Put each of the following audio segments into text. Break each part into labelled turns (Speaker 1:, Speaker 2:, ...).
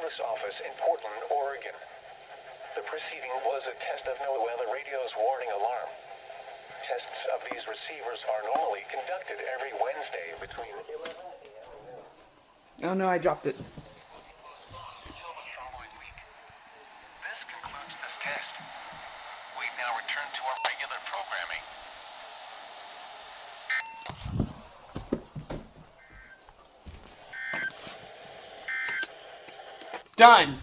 Speaker 1: Service Office in Portland, Oregon. The proceeding was a test of NOAA Weather Radio's warning alarm. Tests of these receivers are normally conducted every Wednesday between 11 a.m. and noon.
Speaker 2: Oh no, I dropped it.
Speaker 1: Until the following week. This concludes this test. We now return to our regular programming.
Speaker 2: Done.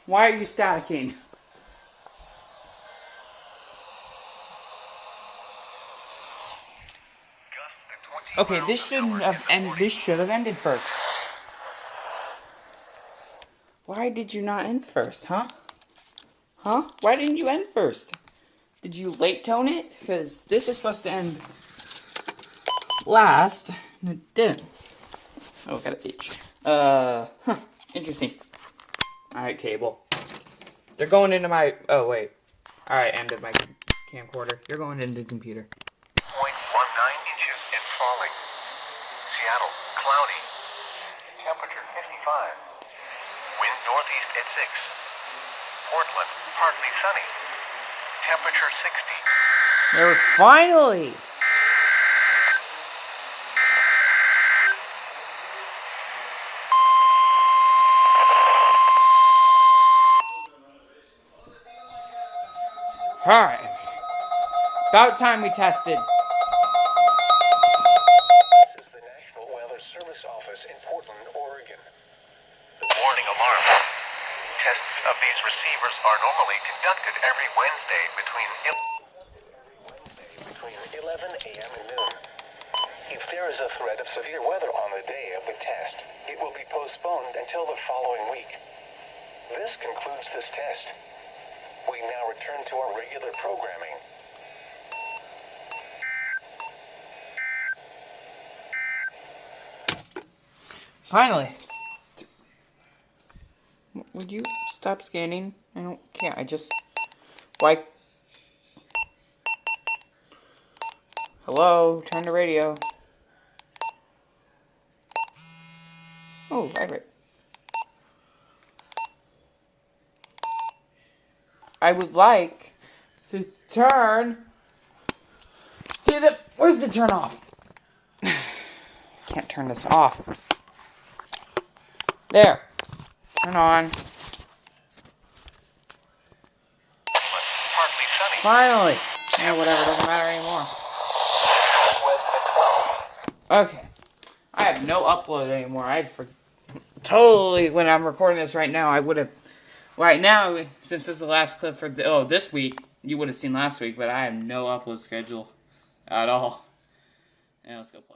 Speaker 2: Why are you staticking? Okay, this shouldn't have ended. This should have ended first. Why did you not end first, huh? Huh? Why didn't you end first? Did you late tone it? Because this is supposed to end last, and it didn't. Oh, got an itch. Interesting. Alright, cable. They're going into my... Oh, wait. Alright, end of my camcorder. You're going into the computer.
Speaker 1: 0.19 inches and falling. Seattle, cloudy. Temperature 55. Wind northeast at 6. Portland, partly sunny. Temperature 60.
Speaker 2: There was finally! Alright. About time we tested.
Speaker 1: This is the National Weather Service Office in Portland, Oregon. The warning alarm. Tests of these receivers are normally conducted every Wednesday between 11 a.m. and noon. If there is a threat of severe weather on the day of the test, it will be postponed until the following week. This concludes this test. We now return to our regular programming.
Speaker 2: Finally. Would you stop scanning? I don't care. I just... Why? Hello? Turn the radio. Oh, vibrate. I would like to turn to the... Where's the turn off? Can't turn this off. There. Turn on.
Speaker 1: Partly sunny.
Speaker 2: Finally. Yeah, whatever. Doesn't matter anymore. Okay. I have no upload anymore. Totally, when I'm recording this right now, I would have... Right now, since this is the last clip for this week, you would have seen last week, but I have no upload schedule at all. And let's go play.